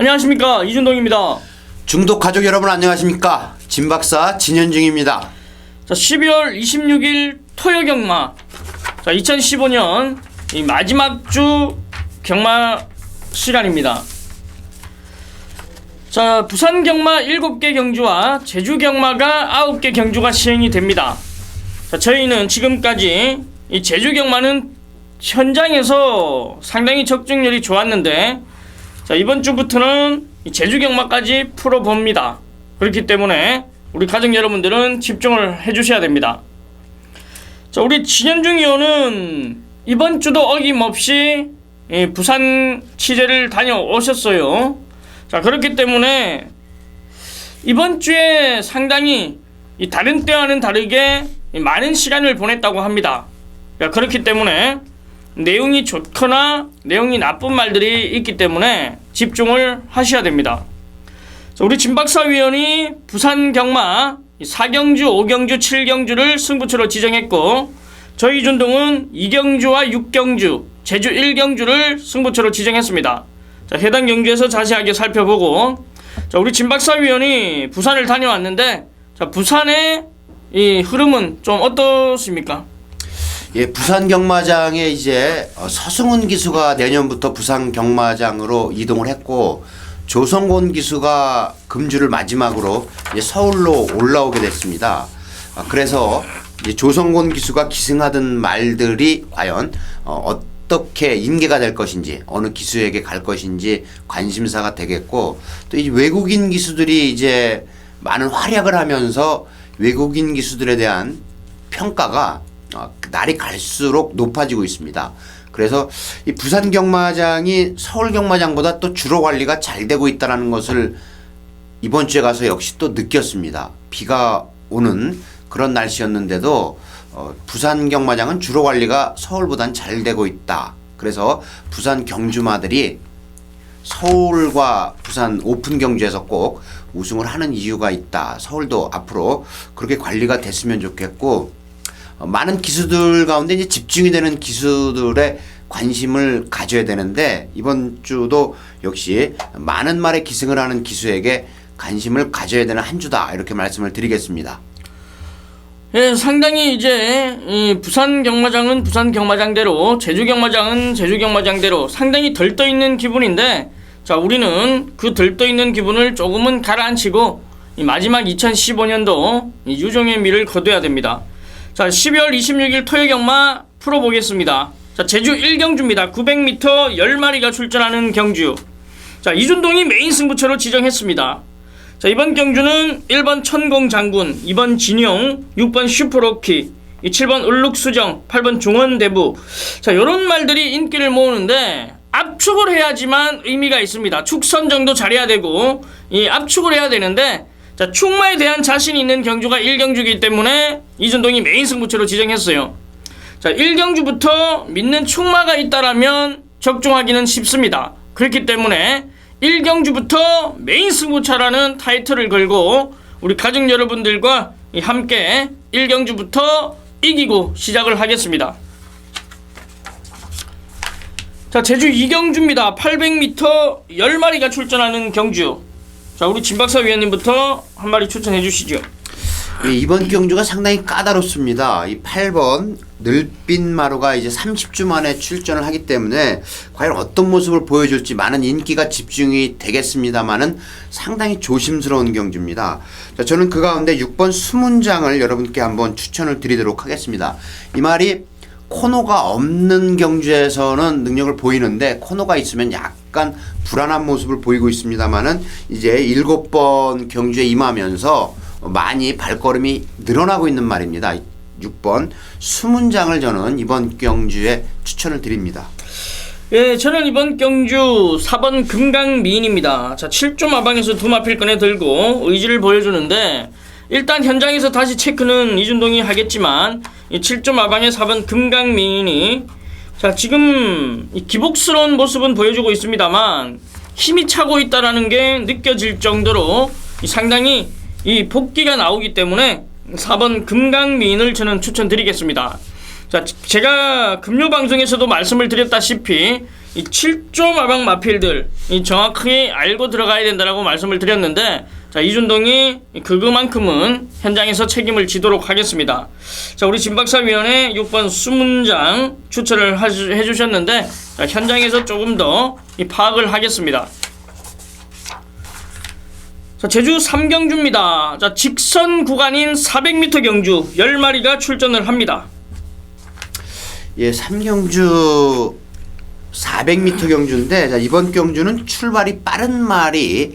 안녕하십니까, 이준동입니다. 중독 가족 여러분 안녕하십니까, 진박사 진현중입니다. 자, 12월 26일 토요 경마. 자, 2015년 이 마지막 주 경마 시간입니다. 자, 부산 경마 7개 경주와 제주 경마가 9개 경주가 시행이 됩니다. 자, 저희는 지금까지 이 제주 경마는 현장에서 상당히 적중률이 좋았는데, 자, 이번 주부터는 이 제주 경마까지 풀어봅니다. 그렇기 때문에 우리 가족 여러분들은 집중을 해주셔야 됩니다. 자, 우리 진현중 의원은 이번 주도 어김없이 부산 취재를 다녀오셨어요. 자, 그렇기 때문에 이번 주에 상당히 이 다른 때와는 다르게 많은 시간을 보냈다고 합니다. 그렇기 때문에 내용이 좋거나 내용이 나쁜 말들이 있기 때문에 집중을 하셔야 됩니다. 자, 우리 진박사 위원이 부산 경마 4경주, 5경주, 7경주를 승부처로 지정했고, 저희 이준동은 2경주와 6경주, 제주 1경주를 승부처로 지정했습니다. 자, 해당 경주에서 자세하게 살펴보고, 자, 우리 진박사 위원이 부산을 다녀왔는데, 자, 부산의 이 흐름은 좀 어떻습니까? 예, 부산 경마장에 이제 서승훈 기수가 내년부터 부산 경마장으로 이동을 했고, 조성곤 기수가 금주를 마지막으로 이제 서울로 올라오게 됐습니다. 그래서 이제 조성곤 기수가 기승하던 말들이 과연 어떻게 인계가 될 것인지, 어느 기수에게 갈 것인지 관심사가 되겠고, 또 이 외국인 기수들이 이제 많은 활약을 하면서 외국인 기수들에 대한 평가가 날이 갈수록 높아지고 있습니다. 그래서 이 부산 경마장이 서울 경마장보다 또 주로 관리가 잘 되고 있다는 것을 이번 주에 가서 역시 또 느꼈습니다. 비가 오는 그런 날씨였는데도 부산 경마장은 주로 관리가 서울보단 잘 되고 있다. 그래서 부산 경주마들이 서울과 부산 오픈 경주에서 꼭 우승을 하는 이유가 있다. 서울도 앞으로 그렇게 관리가 됐으면 좋겠고, 많은 기수들 가운데 이제 집중이 되는 기수들의 관심을 가져야 되는데, 이번 주도 역시 많은 말에 기승을 하는 기수에게 관심을 가져야 되는 한 주다, 이렇게 말씀을 드리겠습니다. 예, 상당히 이제 이 부산 경마장은 부산 경마장대로, 제주 경마장은 제주 경마장대로 상당히 덜떠있는 기분인데, 자, 우리는 그 덜떠있는 기분을 조금은 가라앉히고 이 마지막 2015년도 이 유종의 미를 거둬야 됩니다. 자, 12월 26일 토요 경마 풀어보겠습니다. 자, 제주 1경주입니다. 900m 10마리가 출전하는 경주. 자, 이준동이 메인 승부처로 지정했습니다. 자, 이번 경주는 1번 천공장군, 2번 진용, 6번 슈퍼로키, 7번 을룩수정, 8번 중원대부. 자, 요런 말들이 인기를 모으는데 압축을 해야지만 의미가 있습니다. 축선정도 잘해야 되고, 이 압축을 해야 되는데, 자, 축마에 대한 자신이 있는 경주가 1경주이기 때문에 이준동이 메인 승부처로 지정했어요. 자, 1경주부터 믿는 축마가 있다라면 적중하기는 쉽습니다. 그렇기 때문에 1경주부터 메인 승부차라는 타이틀을 걸고 우리 가족 여러분들과 함께 1경주부터 이기고 시작을 하겠습니다. 자, 제주 2경주입니다. 800m 10마리가 출전하는 경주. 자, 우리 진박사 위원님부터 한 마리 추천해 주시죠. 예, 이번 경주가 상당히 까다롭습니다. 이 8번 늘빛마루가 이제 30주 만에 출전을 하기 때문에 과연 어떤 모습을 보여줄지 많은 인기가 집중이 되겠습니다만은 상당히 조심스러운 경주입니다. 자, 저는 그 가운데 6번 수문장을 여러분께 한번 추천을 드리도록 하겠습니다. 이 말이 코너가 없는 경주에서는 능력을 보이는데, 코너가 있으면 약간 불안한 모습을 보이고 있습니다만은 이제 7번 경주에 임하면서 많이 발걸음이 늘어나고 있는 말입니다. 6번 수문장을 저는 이번 경주에 추천을 드립니다. 예, 저는 이번 경주 4번 금강미인입니다. 자, 7조 마방에서 두 마필 꺼내 들고 의지를 보여주는데, 일단 현장에서 다시 체크는 이준동이 하겠지만, 이 7조 마방의 4번 금강미인이 자, 지금 이 기복스러운 모습은 보여주고 있습니다만 힘이 차고 있다라는 게 느껴질 정도로 상당히 이 복기가 나오기 때문에 4번 금강미인을 저는 추천드리겠습니다. 자, 제가 금요 방송에서도 말씀을 드렸다시피 이 7조 마방 마필들 이 정확하게 알고 들어가야 된다라고 말씀을 드렸는데, 자, 이준동이 그만큼은 현장에서 책임을 지도록 하겠습니다. 자, 우리 진박사위원회 6번 수문장 추천을 해주셨는데, 자, 현장에서 조금 더 파악을 하겠습니다. 자, 제주 3경주입니다. 자, 직선 구간인 400m 경주 10마리가 출전을 합니다. 예, 3경주 400m 경주인데, 자, 이번 경주는 출발이 빠른 말이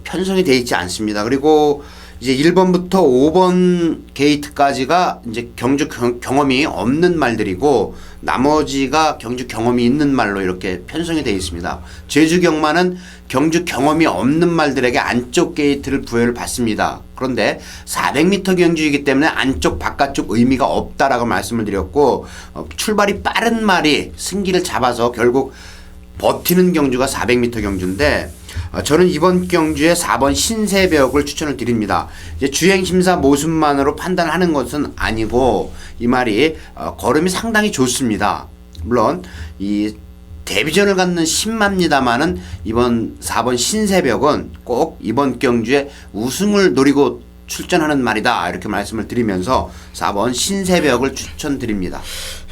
편성이 되어 있지 않습니다. 그리고 이제 1번부터 5번 게이트까지가 이제 경주 경험이 없는 말들이고, 나머지가 경주 경험이 있는 말로 이렇게 편성이 되어 있습니다. 제주 경마는 경주 경험이 없는 말들에게 안쪽 게이트를 부여를 받습니다. 그런데 400m 경주이기 때문에 안쪽 바깥쪽 의미가 없다라고 말씀을 드렸고, 출발이 빠른 말이 승기를 잡아서 결국 버티는 경주가 400m 경주인데, 저는 이번 경주에 4번 신새벽을 추천을 드립니다. 이제 주행심사 모습만으로 판단하는 것은 아니고, 이 말이 걸음이 상당히 좋습니다. 물론 이 데뷔전을 갖는 신마입니다만은 이번 4번 신새벽은 꼭 이번 경주에 우승을 노리고 출전하는 말이다, 이렇게 말씀을 드리면서 4번 신새벽을 추천드립니다.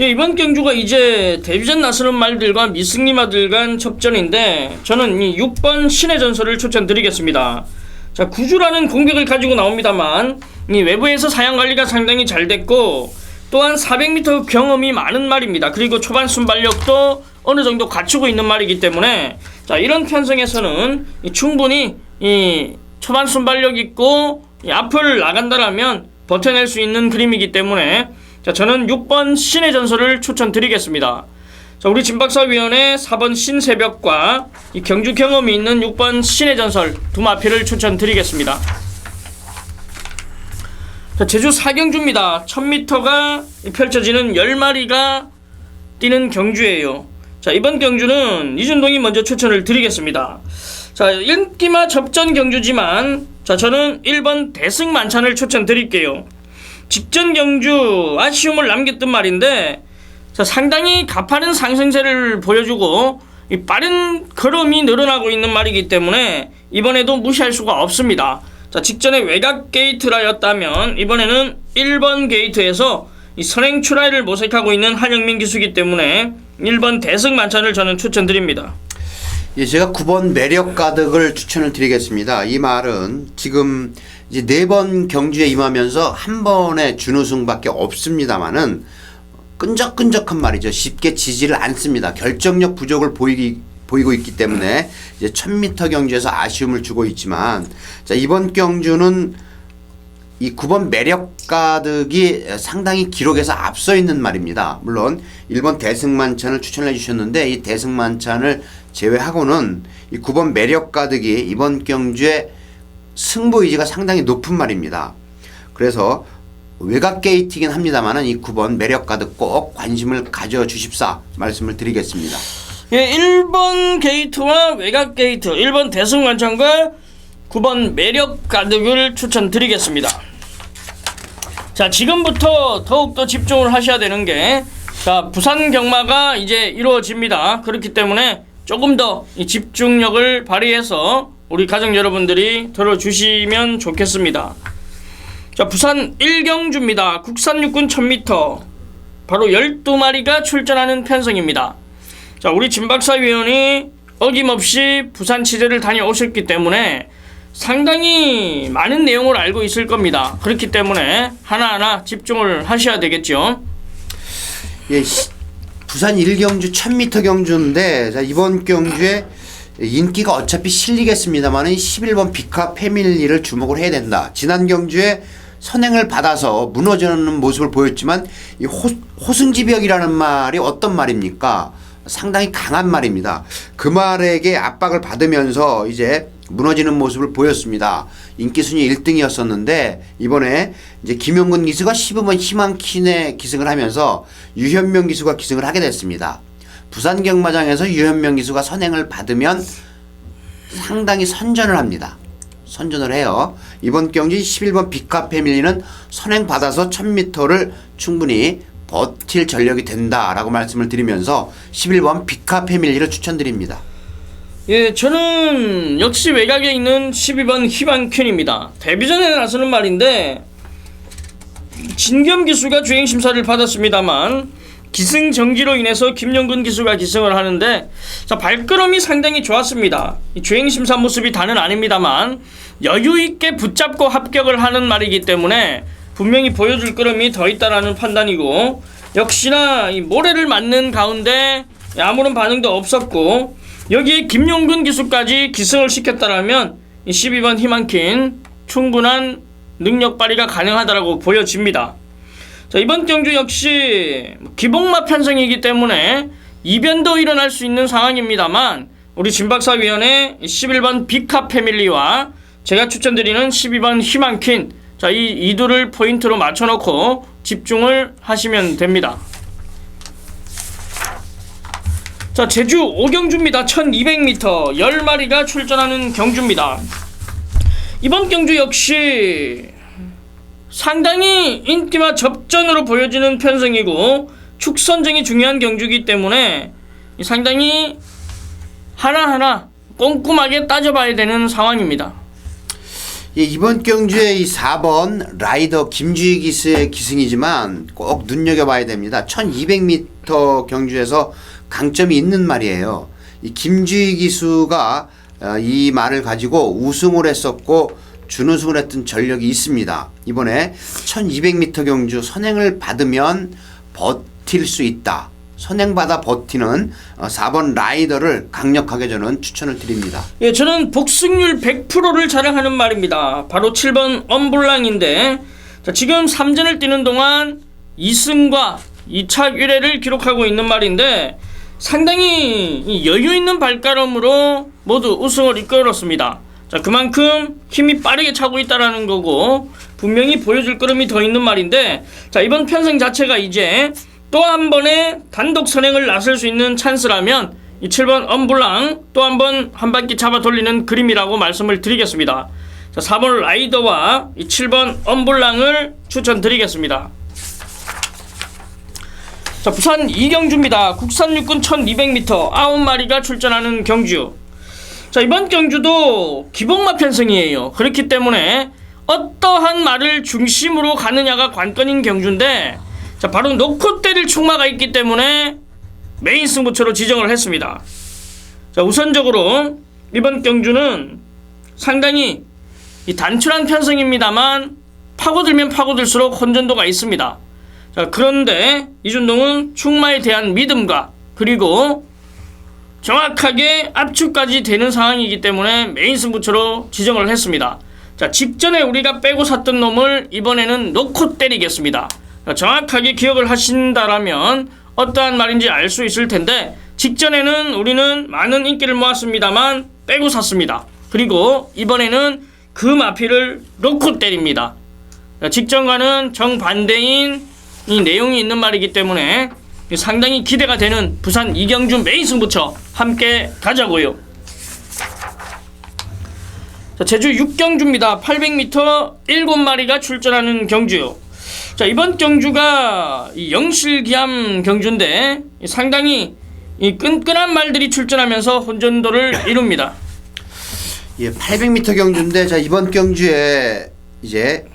예, 이번 경주가 이제 데뷔전 나서는 말들과 미승리마들 간 접전인데, 저는 이 6번 신의 전설을 추천드리겠습니다. 자, 구주라는 공격을 가지고 나옵니다만 이 외부에서 사양 관리가 상당히 잘 됐고, 또한 400m 경험이 많은 말입니다. 그리고 초반 순발력도 어느 정도 갖추고 있는 말이기 때문에, 자, 이런 편성에서는 충분히 이 초반 순발력 있고 이 앞을 나간다라면 버텨낼 수 있는 그림이기 때문에, 자, 저는 6번 신의 전설을 추천드리겠습니다. 자, 우리 진박사위원회 4번 신새벽과 이 경주 경험이 있는 6번 신의 전설 두 마필을 추천드리겠습니다. 자, 제주 4경주입니다. 1000m가 펼쳐지는 10마리가 뛰는 경주예요. 자, 이번 경주는 이준동이 먼저 추천을 드리겠습니다. 자, 인기마 접전 경주지만, 자, 저는 1번 대승만찬을 추천드릴게요. 직전 경주 아쉬움을 남겼던 말인데, 자, 상당히 가파른 상승세를 보여주고 이 빠른 걸음이 늘어나고 있는 말이기 때문에 이번에도 무시할 수가 없습니다. 자, 직전에 외곽 게이트라였다면 이번에는 1번 게이트에서 이 선행 출하를 모색하고 있는 한영민 기수이기 때문에 1번 대승만찬을 저는 추천드립니다. 예, 제가 9번 매력 가득을 추천을 드리겠습니다. 이 말은 지금 이제 4번 경주에 임하면서 한 번의 준우승밖에 없습니다만은 끈적끈적한 말이죠. 쉽게 지지를 않습니다. 결정력 부족을 보이고 있기 때문에 이제 1000m 경주에서 아쉬움을 주고 있지만, 자, 이번 경주는 이 9번 매력 가득이 상당히 기록에서 앞서 있는 말입니다. 물론 1번 대승만찬을 추천해 주셨는데, 이 대승만찬을 제외하고는 이 9번 매력 가득이 이번 경주에 승부 의지가 상당히 높은 말입니다. 그래서 외곽 게이트이긴 합니다만은 이 9번 매력 가득 꼭 관심을 가져 주십사 말씀을 드리겠습니다. 예, 1번 게이트와 외곽 게이트, 1번 대승만찬과 9번 매력 가득을 추천드리겠습니다. 자, 지금부터 더욱더 집중을 하셔야 되는 게, 자, 부산 경마가 이제 이루어집니다. 그렇기 때문에 조금 더 이 집중력을 발휘해서 우리 가족 여러분들이 들어주시면 좋겠습니다. 자, 부산 1경주입니다. 국산 육군 1000m 바로 12마리가 출전하는 편성입니다. 자, 우리 진박사위원이 어김없이 부산 취재를 다녀오셨기 때문에 상당히 많은 내용을 알고 있을 겁니다. 그렇기 때문에 하나하나 집중을 하셔야 되겠죠. 예, 부산 1경주 1000m 경주인데, 자, 이번 경주에 인기가 어차피 실리겠습니다만 11번 비카 패밀리를 주목을 해야 된다. 지난 경주에 선행을 받아서 무너지는 모습을 보였지만, 이 호승지벽이라는 말이 어떤 말입니까? 상당히 강한 말입니다. 그 말에게 압박을 받으면서 이제 무너지는 모습을 보였습니다. 인기순위 1등이었었는데 이번에 이제 김용근 기수가 15번 희망킨에 기승을 하면서 유현명 기수가 기승을 하게 됐습니다. 부산 경마장에서 유현명 기수가 선행을 받으면 상당히 선전을 합니다. 선전을 해요. 이번 경기 11번 비카 패밀리는 선행 받아서 1000m를 충분히 버틸 전력이 된다라고 말씀을 드리면서 11번 비카 패밀리를 추천드립니다. 예, 저는 역시 외곽에 있는 12번 희망퀸입니다. 데뷔전에 나서는 말인데 진겸 기수가 주행 심사를 받았습니다만 기승전결로 인해서 김용근 기수가 기승을 하는데 자, 발걸음이 상당히 좋았습니다. 이 주행 심사 모습이 다는 아닙니다만 여유 있게 붙잡고 합격을 하는 말이기 때문에 분명히 보여줄 걸음이 더 있다라는 판단이고, 역시나 이 모래를 맞는 가운데 아무런 반응도 없었고 여기에 김용근 기수까지 기승을 시켰다라면 이 12번 희망퀸 충분한 능력 발휘가 가능하다라고 보여집니다. 자, 이번 경주 역시 기복마 편성이기 때문에 이변도 일어날 수 있는 상황입니다만 우리 진박사위원회 11번 비카 패밀리와 제가 추천드리는 12번 희망퀸, 자, 이 이두를 포인트로 맞춰놓고 집중을 하시면 됩니다. 자, 제주 5경주입니다. 1200m 10마리가 출전하는 경주입니다. 이번 경주 역시 상당히 인기와 접전으로 보여지는 편성이고 축선쟁이 중요한 경주이기 때문에 상당히 하나하나 꼼꼼하게 따져봐야 되는 상황입니다. 예, 이번 경주의 이 4번 라이더 김주희 기수의 기승이지만 꼭 눈여겨봐야 됩니다. 1200m 경주에서 강점이 있는 말이에요. 이 김주희 기수가 이 말을 가지고 우승을 했었고 준우승을 했던 전력이 있습니다. 이번에 1200m 경주 선행을 받으면 버틸 수 있다. 선행받아 버티는 4번 라이더를 강력하게 저는 추천을 드립니다. 예, 저는 복승률 100%를 자랑하는 말입니다. 바로 7번 엄블랑인데, 자, 지금 3전을 뛰는 동안 2승과 2차 1회를 기록하고 있는 말인데 상당히 여유 있는 발걸음으로 모두 우승을 이끌었습니다. 자, 그만큼 힘이 빠르게 차고 있다라는 거고 분명히 보여줄 걸음이 더 있는 말인데, 자, 이번 편성 자체가 이제 또 한 번의 단독 선행을 나설 수 있는 찬스라면 이 7번 엄블랑 또 한 번 한 바퀴 잡아 돌리는 그림이라고 말씀을 드리겠습니다. 자, 4번 라이더와 이 7번 엄블랑을 추천드리겠습니다. 자, 부산 2경주입니다. 국산 육군 1200m 9마리가 출전하는 경주. 자, 이번 경주도 기복마 편성이에요. 그렇기 때문에 어떠한 말을 중심으로 가느냐가 관건인 경주인데, 자, 바로 놓고 때릴 충마가 있기 때문에 메인 승부처로 지정을 했습니다. 자, 우선적으로 이번 경주는 상당히 이 단출한 편성입니다만 파고들면 파고들수록 혼전도가 있습니다. 자, 그런데 이준동은 충마에 대한 믿음과 그리고 정확하게 압축까지 되는 상황이기 때문에 메인 승부처로 지정을 했습니다. 자, 직전에 우리가 빼고 샀던 놈을 이번에는 놓고 때리겠습니다. 자, 정확하게 기억을 하신다라면 어떠한 말인지 알 수 있을 텐데, 직전에는 우리는 많은 인기를 모았습니다만 빼고 샀습니다. 그리고 이번에는 그 마피를 놓고 때립니다. 자, 직전과는 정반대인 이 내용이 있는 말이기 때문에 상당히 기대가 되는 부산 이경주 메인 승부처 함께 가자고요. 자, 제주 6경주입니다. 800m 7마리가 출전하는 경주. 자, 이번 경주가 이 영실기암 경주인데 상당히 이 끈끈한 말들이 출전하면서 혼전도를 이룹니다. 예, 800m 경주인데, 자, 이번 경주에 이제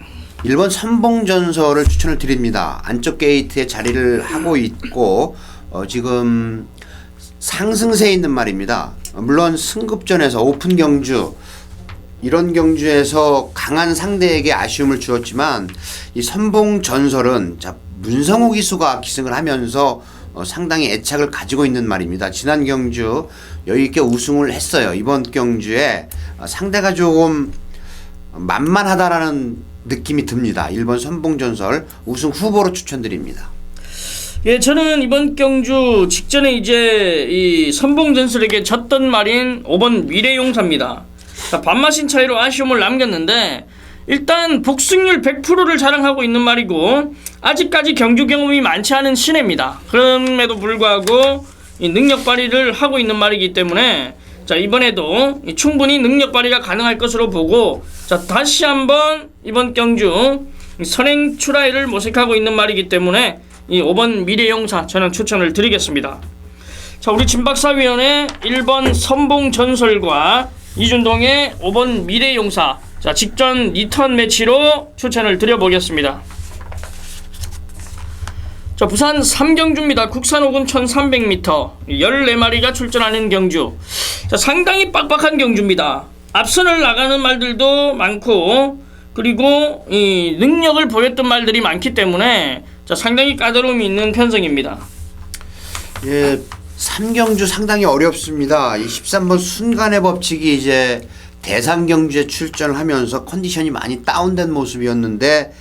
1번 선봉전설을 추천을 드립니다. 안쪽 게이트에 자리를 하고 있고 지금 상승세에 있는 말입니다. 물론 승급전에서 오픈 경주 이런 경주에서 강한 상대에게 아쉬움을 주었지만 이 선봉전설은 자, 문성호 기수가 기승을 하면서 상당히 애착을 가지고 있는 말입니다. 지난 경주 여유있게 우승을 했어요. 이번 경주에 상대가 조금 만만하다라는 느낌이 듭니다. 1번 선봉전설 우승 후보로 추천드립니다. 예, 저는 이번 경주 직전에 이제 이 선봉전설에게 졌던 말인 5번 미래용사입니다. 자, 반마신 차이로 아쉬움을 남겼는데 일단 복승률 100%를 자랑하고 있는 말이고 아직까지 경주 경험이 많지 않은 신예입니다. 그럼에도 불구하고 이 능력 발휘를 하고 있는 말이기 때문에 자, 이번에도 충분히 능력 발휘가 가능할 것으로 보고, 자, 다시 한번 이번 경주 선행 출하이를 모색하고 있는 말이기 때문에 이 5번 미래용사 저는 추천을 드리겠습니다. 자, 우리 진박사위원회 1번 선봉전설과 이준동의 5번 미래용사, 자, 직전 리턴 매치로 추천을 드려보겠습니다. 자, 부산 3경주입니다. 국산 호군 1300m 14마리가 출전하는 경주. 자, 상당히 빡빡한 경주입니다. 앞선을 나가는 말들도 많고, 그리고 이 능력을 보였던 말들이 많기 때문에 자, 상당히 까다로움이 있는 편성입니다. 예, 3경주 상당히 어렵습니다. 이 13번 순간의 법칙이 이제 대상 경주에 출전을 하면서 컨디션이 많이 다운된 모습이었는데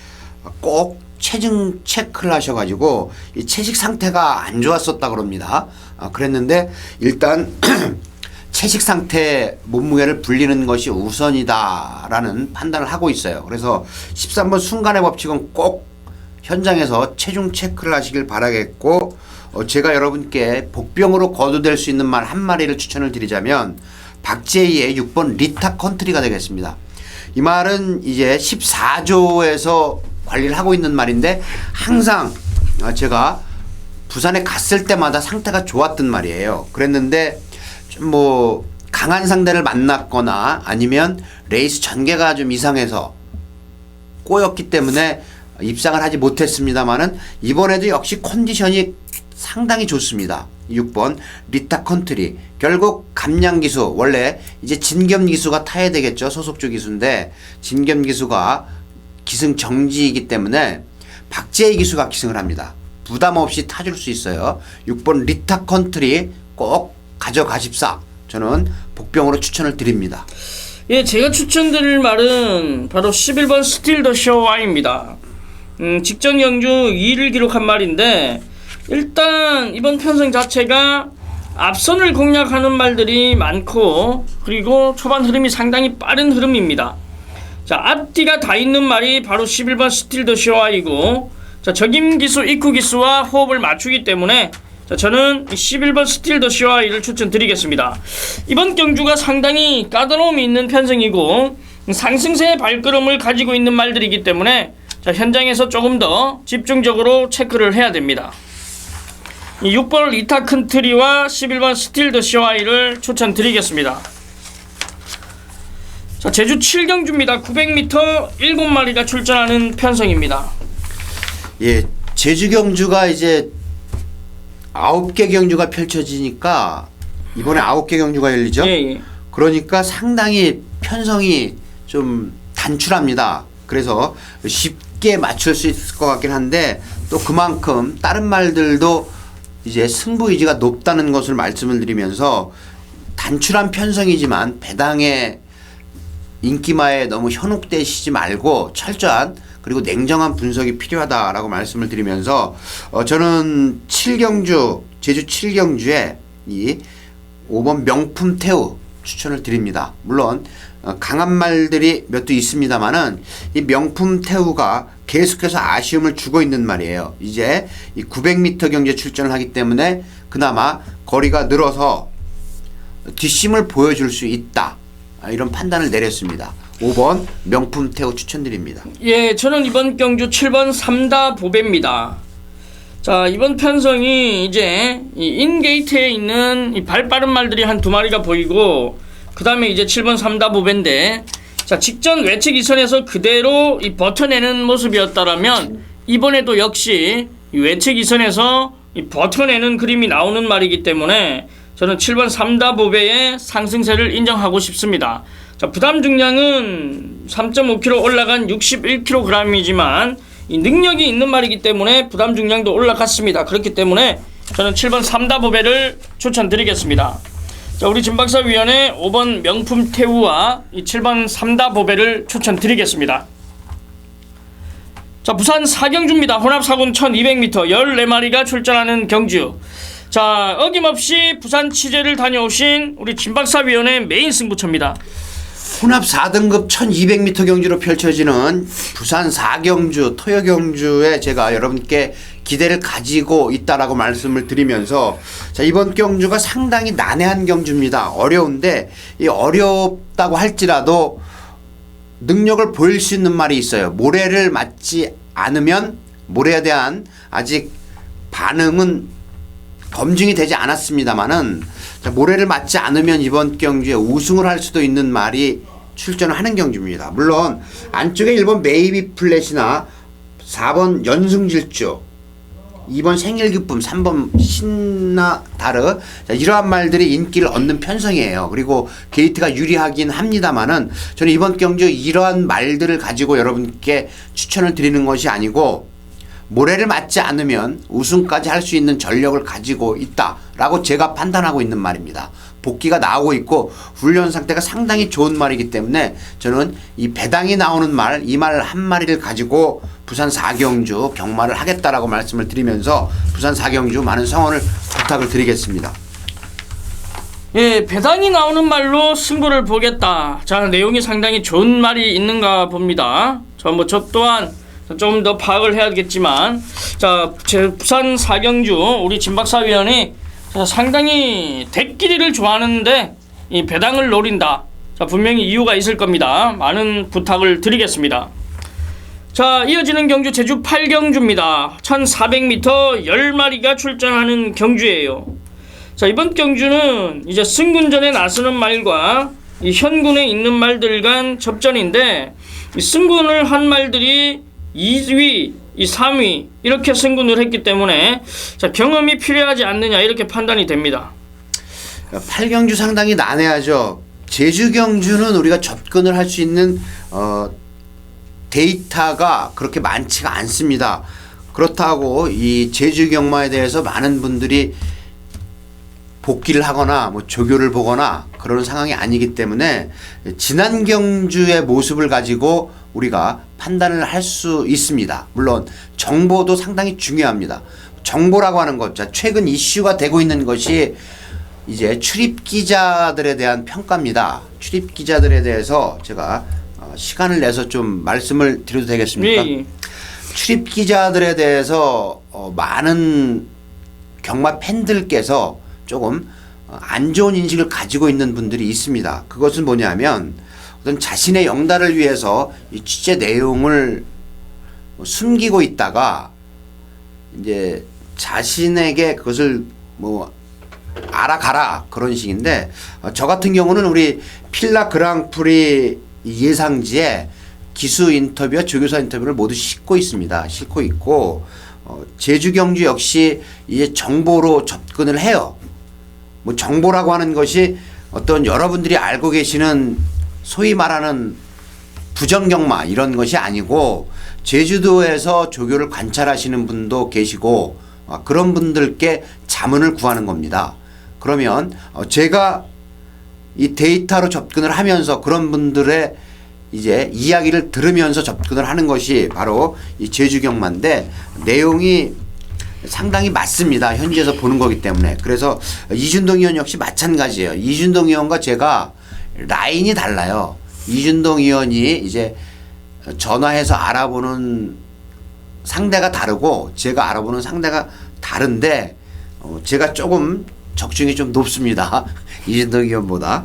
꼭 체중 체크를 하셔가지고 이 체식 상태가 안 좋았었다 그럽니다. 그랬는데 일단 체식 상태 몸무게를 불리는 것이 우선이다라는 판단을 하고 있어요. 그래서 13번 순간의 법칙은 꼭 현장에서 체중 체크를 하시길 바라겠고, 제가 여러분께 복병으로 거두될 수 있는 말 한 마리를 추천을 드리자면 박재희의 6번 리타 컨트리가 되겠습니다. 이 말은 이제 14조에서 관리를 하고 있는 말인데 항상 제가 부산에 갔을 때마다 상태가 좋았던 말이에요. 그랬는데 좀 뭐 강한 상대를 만났거나 아니면 레이스 전개가 좀 이상해서 꼬였기 때문에 입상을 하지 못했습니다만은 이번에도 역시 컨디션이 상당히 좋습니다. 6번 리타 컨트리, 결국 감량 기수, 원래 이제 진겸 기수가 타야 되겠죠. 소속주 기수인데 진겸 기수가 기승 정지이기 때문에 박재희 기수가 기승을 합니다. 부담 없이 타줄 수 있어요. 6번 리타 컨트리 꼭 가져가십사. 저는 복병으로 추천을 드립니다. 예, 제가 추천드릴 말은 바로 11번 스틸 더 쇼와입니다. 직전 경주 2위를 기록한 말인데, 일단 이번 편성 자체가 앞선을 공략하는 말들이 많고, 그리고 초반 흐름이 상당히 빠른 흐름입니다. 자, 앞뒤가 다 있는 말이 바로 11번 스틸 더 쇼와이고, 자, 적임 기수, 입구 기수와 호흡을 맞추기 때문에 자, 저는 11번 스틸 더 쇼와이를 추천드리겠습니다. 이번 경주가 상당히 까다로움이 있는 편성이고 상승세의 발걸음을 가지고 있는 말들이기 때문에 자, 현장에서 조금 더 집중적으로 체크를 해야 됩니다. 이 6번 리타 컨트리와 11번 스틸 더 쇼와이를 추천드리겠습니다. 자, 제주 7경주입니다. 900m 7마리가 출전하는 편성입니다. 예, 제주 경주가 이제 9개 경주가 펼쳐지니까 이번에 9개 경주가 열리죠. 예, 예. 그러니까 상당히 편성이 좀 단출합니다. 그래서 쉽게 맞출 수 있을 것 같긴 한데 또 그만큼 다른 말들도 이제 승부 의지가 높다는 것을 말씀을 드리면서 단출한 편성이지만 배당의 인기마에 너무 현혹되시지 말고 철저한 그리고 냉정한 분석이 필요하다라고 말씀을 드리면서 저는 7경주 제주 7경주에 이 5번 명품 태우 추천을 드립니다. 물론 강한 말들이 몇 도 있습니다만은 이 명품 태우가 계속해서 아쉬움을 주고 있는 말이에요. 이제 이 900m 경주에 출전을 하기 때문에 그나마 거리가 늘어서 뒷심을 보여줄 수 있다. 이런 판단을 내렸습니다. 5번 명품 태우 추천드립니다. 예, 저는 이번 경주 7번 삼다 보배입니다. 자, 이번 편성이 이제 이 인게이트에 있는 이 발 빠른 말들이 한 2마리가 보이고, 그 다음에 이제 7번 삼다 보배인데, 자, 직전 외측 이선에서 그대로 이 버텨내는 모습이었다라면 이번에도 역시 이 외측 이선에서 이 버텨내는 그림이 나오는 말이기 때문에 저는 7번 삼다 보배의 상승세를 인정하고 싶습니다. 자, 부담 중량은 3.5kg 올라간 61kg이지만 이 능력이 있는 말이기 때문에 부담 중량도 올라갔습니다. 그렇기 때문에 저는 7번 삼다 보배를 추천드리겠습니다. 자, 우리 진박사위원회 5번 명품 태우와 이 7번 삼다 보배를 추천드리겠습니다. 자, 부산 4경주입니다. 혼합사군 1200m 14마리가 출전하는 경주. 자, 어김없이 부산 취재를 다녀오신 우리 진박사위원회 메인 승부처입니다. 혼합 4등급 1200m 경주로 펼쳐지는 부산 4경주 토요경주에 제가 여러분께 기대를 가지고 있다라고 말씀을 드리면서 자, 이번 경주가 상당히 난해한 경주입니다. 어려운데 이 어렵다고 할지라도 능력을 보일 수 있는 말이 있어요. 모래를 맞지 않으면 모래에 대한 아직 반응은 검증이 되지 않았습니다만은 모래를 맞지 않으면 이번 경주에 우승을 할 수도 있는 말이 출전을 하는 경주입니다. 물론 안쪽에 1번 메이비 플랫이나 4번 연승질주, 2번 생일기쁨, 3번 신나다르, 이러한 말들이 인기를 얻는 편성이에요. 그리고 게이트가 유리하긴 합니다만은 저는 이번 경주 이러한 말들을 가지고 여러분께 추천을 드리는 것이 아니고 모래를 맞지 않으면 우승까지 할 수 있는 전력을 가지고 있다라고 제가 판단하고 있는 말입니다. 복귀가 나오고 있고 훈련 상태가 상당히 좋은 말이기 때문에 저는 이 배당이 나오는 말, 이 말 한 마리를 가지고 부산 4경주 경마를 하겠다라고 말씀을 드리면서 부산 4경주 많은 성원을 부탁을 드리겠습니다. 예, 배당이 나오는 말로 승부를 보겠다. 자, 내용이 상당히 좋은 말이 있는가 봅니다. 저 또한 좀 더 파악을 해야겠지만, 자, 제 부산 4경주 우리 진박사위원이 상당히 대끼리를 좋아하는데 이 배당을 노린다. 자, 분명히 이유가 있을 겁니다. 많은 부탁을 드리겠습니다. 자, 이어지는 경주 제주 8경주입니다. 1400m 10마리가 출전하는 경주예요. 자, 이번 경주는 이제 승군전에 나서는 말과 이 현군에 있는 말들 간 접전인데, 이 승군을 한 말들이 2위, 이 3위 이렇게 승군을 했기 때문에 자, 경험이 필요하지 않느냐 이렇게 판단이 됩니다. 8경주 상당히 난해하죠. 제주 경주는 우리가 접근을 할 수 있는 데이터가 그렇게 많지가 않습니다. 그렇다고 이 제주 경마에 대해서 많은 분들이 복귀를 하거나 뭐 조교를 보거나 그런 상황이 아니기 때문에 지난 경주의 모습을 가지고 우리가 판단을 할 수 있습니다. 물론 정보도 상당히 중요합니다. 정보라고 하는 것, 자, 최근 이슈가 되고 있는 것이 이제 출입 기자들에 대한 평가입니다. 출입 기자들에 대해서 제가 시간을 내서 좀 말씀을 드려도 되겠습니까? 예. 출입 기자들에 대해서 많은 경마 팬들께서 조금 안 좋은 인식을 가지고 있는 분들이 있습니다. 그것은 뭐냐면 어떤 자신의 영달을 위해서 이 취재 내용을 숨기고 있다가 이제 자신에게 그것을 뭐 알아가라 그런 식인데, 저 같은 경우는 우리 필라 그랑프리 예상지에 기수 인터뷰와 조교사 인터뷰를 모두 싣고 있습니다. 싣고 있고 제주 경주 역시 이제 정보로 접근을 해요. 뭐 정보라고 하는 것이 어떤 여러분들이 알고 계시는 소위 말하는 부정경마 이런 것이 아니고 제주도에서 조교를 관찰하시는 분도 계시고 그런 분들께 자문을 구하는 겁니다. 그러면 제가 이 데이터로 접근을 하면서 그런 분들의 이제 이야기를 들으면서 접근을 하는 것이 바로 이 제주경마인데, 내용이 상당히 맞습니다. 현지에서 보는 거기 때문에. 그래서 이준동 의원 역시 마찬가지예요. 이준동 의원과 제가 라인이 달라요. 이준동 의원이 이제 전화해서 알아보는 상대가 다르고 제가 알아보는 상대가 다른데 제가 조금 적중이 좀 높습니다. 이준동 의원보다.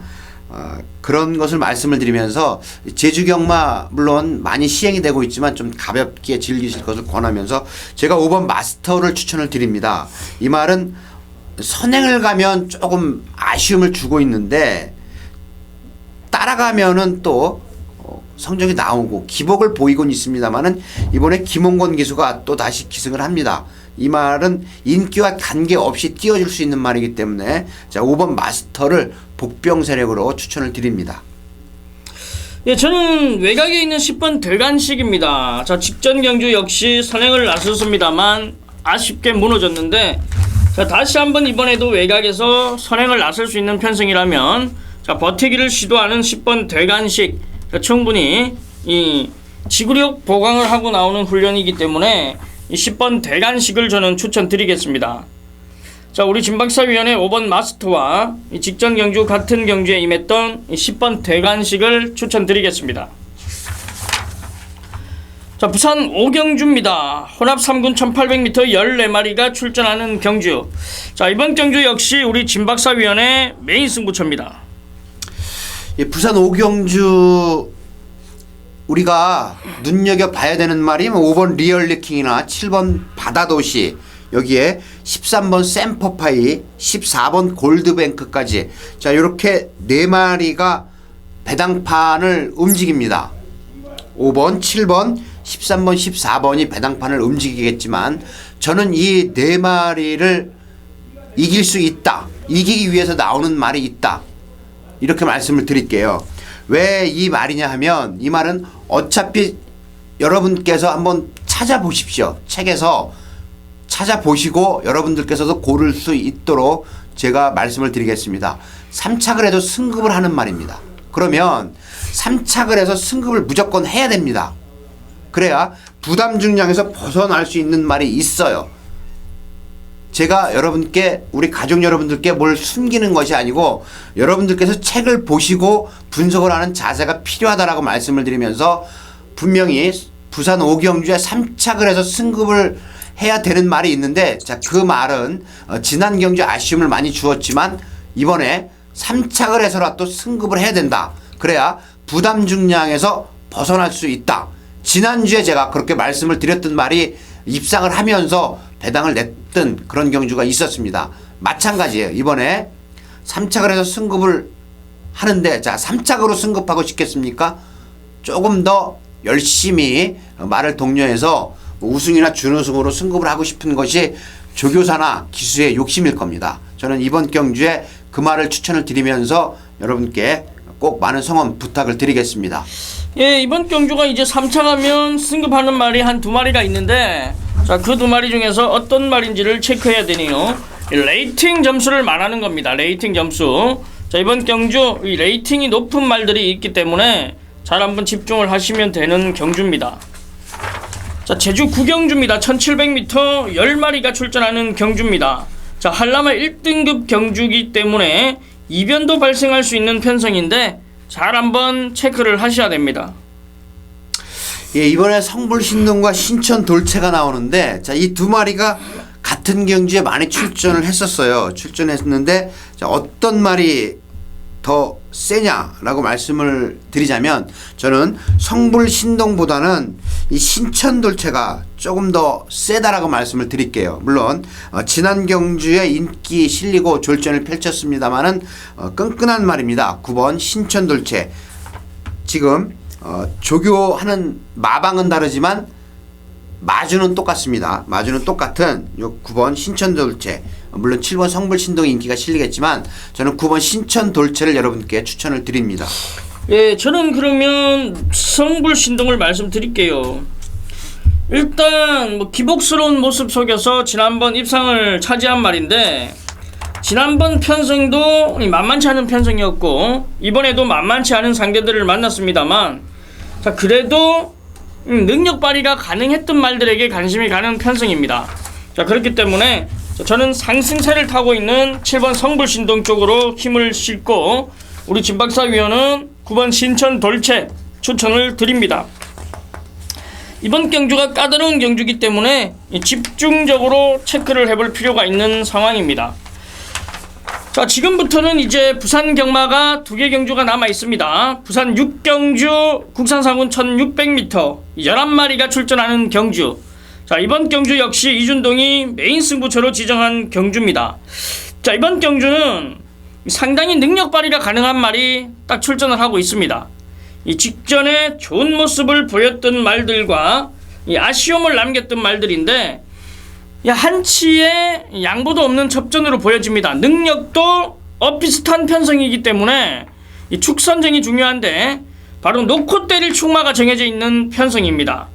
그런 것을 말씀을 드리면서 제주경마 물론 많이 시행이 되고 있지만 좀 가볍게 즐기실 것을 권하면서 제가 5번 마스터를 추천을 드립니다. 이 말은 선행을 가면 조금 아쉬움을 주고 있는데 따라가면은 또 성적이 나오고 기복을 보이곤 있습니다만은 이번에 김홍건 기수가 또 다시 기승을 합니다. 이 말은 인기와 관계없이 띄워줄 수 있는 말이기 때문에 자, 5번 마스터를 복병 세력으로 추천을 드립니다. 예, 저는 외곽에 있는 10번 대관식입니다. 자, 직전 경주 역시 선행을 나섰습니다만 아쉽게 무너졌는데, 자, 다시 한번 이번에도 외곽에서 선행을 나설 수 있는 편승이라면 자, 버티기를 시도하는 10번 대관식, 자, 충분히 이 지구력 보강을 하고 나오는 훈련이기 때문에 이 10번 대관식을 저는 추천드리겠습니다. 자, 우리 진박사위원회 5번 마스터와 이 직전 경주 같은 경주에 임했던 이 10번 대관식을 추천드리겠습니다. 자, 부산 5경주입니다. 혼합 3군 1800m 14마리가 출전하는 경주. 자, 이번 경주 역시 우리 진박사위원회 메인 승부처입니다. 예, 부산 5경주 우리가 눈여겨봐야 되는 말이 5번 리얼리킹이나 7번 바다도시 여기에 13번 샘퍼파이, 14번 골드뱅크까지 자 이렇게 4마리가 배당판을 움직입니다. 5번, 7번, 13번, 14번이 배당판을 움직이겠지만 저는 이 4마리를 이길 수 있다. 이기기 위해서 나오는 말이 있다. 이렇게 말씀을 드릴게요. 왜 이 말이냐 하면 이 말은 어차피 여러분께서 한번 찾아보십시오. 책에서 찾아보시고 여러분들께서도 고를 수 있도록 제가 말씀을 드리겠습니다. 3착을 해도 승급을 하는 말입니다. 그러면 3착을 해서 승급을 무조건 해야 됩니다. 그래야 부담 중량에서 벗어날 수 있는 말이 있어요. 제가 여러분께 우리 가족 여러분들께 뭘 숨기는 것이 아니고 여러분들께서 책을 보시고 분석을 하는 자세가 필요하다라고 말씀을 드리면서 분명히 부산 5경주에 3착을 해서 승급을 해야 되는 말이 있는데 자, 그 말은 지난 경주 아쉬움을 많이 주었지만 이번에 3착을 해서라도 승급을 해야 된다. 그래야 부담 중량에서 벗어날 수 있다. 지난주에 제가 그렇게 말씀을 드렸던 말이 입상을 하면서 배당을 냈던 그런 경주가 있었습니다. 마찬가지예요. 이번에 3착을 해서 승급을 하는데 자 3착으로 승급하고 싶겠습니까? 조금 더 열심히 말을 독려해서 우승이나 준우승으로 승급을 하고 싶은 것이 조교사나 기수의 욕심일 겁니다. 저는 이번 경주에 그 말을 추천을 드리면서 여러분께 꼭 많은 성원 부탁을 드리겠습니다. 예, 이번 경주가 이제 3차 가면 승급하는 말이 한 2마리가 있는데 자, 그 2마리 중에서 어떤 말인지를 체크해야 되네요. 레이팅 점수를 말하는 겁니다. 레이팅 점수. 자, 이번 경주 이 레이팅이 높은 말들이 있기 때문에 잘 한번 집중을 하시면 되는 경주입니다. 자, 제주 9경주입니다. 1700m 10마리가 출전하는 경주입니다. 자, 한라마 1등급 경주이기 때문에 이변도 발생할 수 있는 편성인데 잘 한번 체크를 하셔야 됩니다. 예, 이번에 성불신동과 신천 돌체가 나오는데 자, 이 2마리가 같은 경주에 많이 출전을 했었어요. 출전했는데 자, 어떤 말이 더 세냐라고 말씀을 드리자면 저는 성불신동보다는 이 신천돌체가 조금 더 세다라고 말씀을 드릴게요. 물론 지난 경주에 인기 실리고 졸전을 펼쳤습니다마는 끈끈한 말입니다. 9번 신천돌체. 지금 조교하는 마방은 다르지만 마주는 똑같습니다. 마주는 똑같은 요 9번 신천돌체. 물론 7번 성불신동의 인기가 실리겠지만 저는 9번 신천돌체를 여러분께 추천을 드립니다. 예, 저는 그러면 성불신동을 말씀드릴게요. 일단 뭐 기복스러운 모습 속에서 지난번 입상을 차지한 말인데 지난번 편성도 만만치 않은 편성이었고 이번에도 만만치 않은 상대들을 만났습니다만 자, 그래도 능력 발휘가 가능했던 말들에게 관심이 가는 편성입니다. 자, 그렇기 때문에 저는 상승세를 타고 있는 7번 성불신동 쪽으로 힘을 싣고 우리 진박사위원은 9번 신천돌체 추천을 드립니다. 이번 경주가 까다로운 경주이기 때문에 집중적으로 체크를 해볼 필요가 있는 상황입니다. 자, 지금부터는 이제 부산 경마가 2개 경주가 남아 있습니다. 부산 6경주 국산상군 1600m 11마리가 출전하는 경주. 자, 이번 경주 역시 이준동이 메인 승부처로 지정한 경주입니다. 자, 이번 경주는 상당히 능력 발휘가 가능한 말이 딱 출전을 하고 있습니다. 이 직전에 좋은 모습을 보였던 말들과 이 아쉬움을 남겼던 말들인데 한치의 양보도 없는 접전으로 보여집니다. 능력도 비슷한 편성이기 때문에 이 축선쟁이 중요한데 바로 놓고 때릴 축마가 정해져 있는 편성입니다.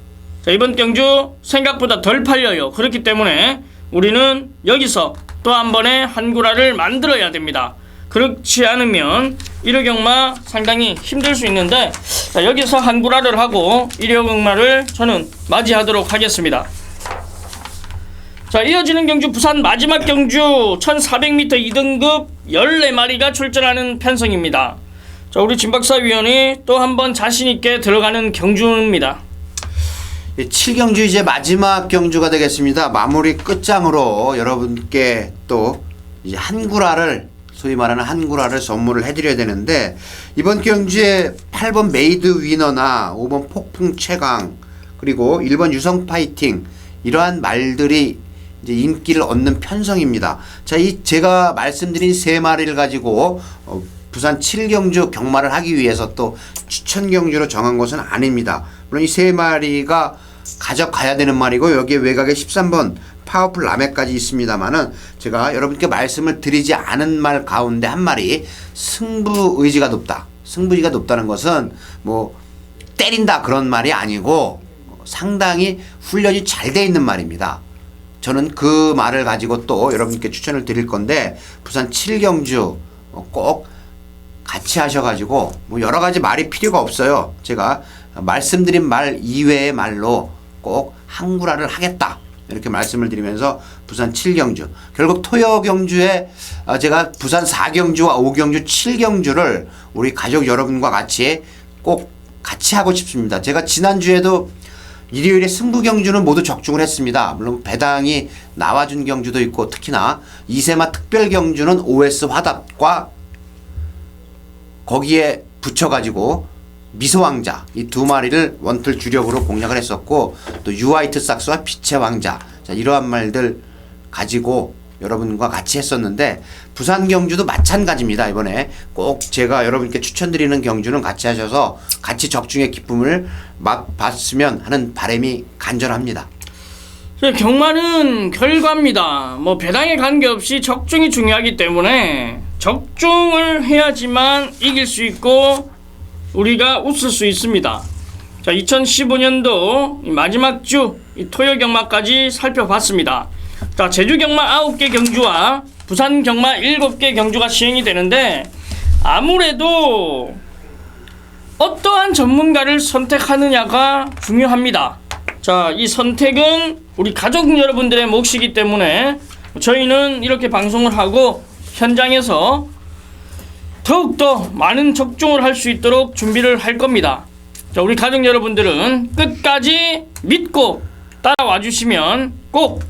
자, 이번 경주 생각보다 덜 팔려요. 그렇기 때문에 우리는 여기서 또 한 번의 한구라를 만들어야 됩니다. 그렇지 않으면 1호 경마 상당히 힘들 수 있는데 자, 여기서 한구라를 하고 1호 경마를 저는 맞이하도록 하겠습니다. 자, 이어지는 경주 부산 마지막 경주 1400m 2등급 14마리가 출전하는 편성입니다. 자, 우리 진박사위원이 또 한 번 자신있게 들어가는 경주입니다. 7경주 이제 마지막 경주가 되겠습니다. 마무리 끝장으로 여러분께 또 이제 한구라를 소위 말하는 한구라를 선물을 해드려야 되는데 이번 경주에 8번 메이드 위너나 5번 폭풍 최강 그리고 1번 유성 파이팅 이러한 말들이 이제 인기를 얻는 편성입니다. 자, 이 제가 말씀드린 세 마리를 가지고 부산 7경주 경마를 하기 위해서 또 추천 경주로 정한 것은 아닙니다. 물론 이 세 마리가 가져가야 되는 말이고 여기에 외곽에 13번 파워풀 라메까지 있습니다만은 제가 여러분께 말씀을 드리지 않은 말 가운데 한 마리 승부 의지가 높다. 승부의지가 높다는 것은 뭐 때린다 그런 말이 아니고 상당히 훈련이 잘 돼 있는 말입니다. 저는 그 말을 가지고 또 여러분께 추천을 드릴 건데 부산 7경주 꼭 같이 하셔가지고 뭐 여러 가지 말이 필요가 없어요. 제가 말씀드린 말 이외의 말로 꼭 항구라를 하겠다 이렇게 말씀을 드리면서 부산 7경주 결국 토요 경주에 제가 부산 4경주와 5경주 7경주를 우리 가족 여러분과 같이 꼭 같이 하고 싶습니다. 제가 지난주에도 일요일에 승부 경주는 모두 적중을 했습니다. 물론 배당이 나와준 경주도 있고 특히나 이세마 특별 경주는 OS 화답과 거기에 붙여가지고 미소왕자 이 두 마리를 원틀 주력으로 공략을 했었고 또 유화이트 삭스와 빛의 왕자 자, 이러한 말들 가지고 여러분과 같이 했었는데 부산 경주도 마찬가지입니다. 이번에 꼭 제가 여러분께 추천드리는 경주는 같이 하셔서 같이 적중의 기쁨을 맛봤으면 하는 바람이 간절합니다. 경마는 결과입니다. 뭐 배당에 관계없이 적중이 중요하기 때문에 적중을 해야지만 이길 수 있고 우리가 웃을 수 있습니다. 자, 2015년도 마지막 주 토요 경마까지 살펴봤습니다. 자, 제주 경마 9개 경주와 부산 경마 7개 경주가 시행이 되는데 아무래도 어떠한 전문가를 선택하느냐가 중요합니다. 자, 이 선택은 우리 가족 여러분들의 몫이기 때문에 저희는 이렇게 방송을 하고 현장에서 더욱더 많은 적중을 할 수 있도록 준비를 할 겁니다. 자, 우리 가족 여러분들은 끝까지 믿고 따라와 주시면 꼭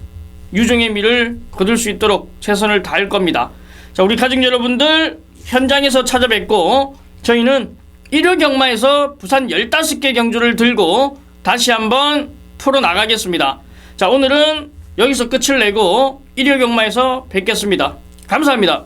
유종의 미를 거둘 수 있도록 최선을 다할 겁니다. 자, 우리 가족 여러분들 현장에서 찾아뵙고 저희는 1호 경마에서 부산 15개 경주를 들고 다시 한번 풀어나가겠습니다. 자, 오늘은 여기서 끝을 내고 1호 경마에서 뵙겠습니다. 감사합니다.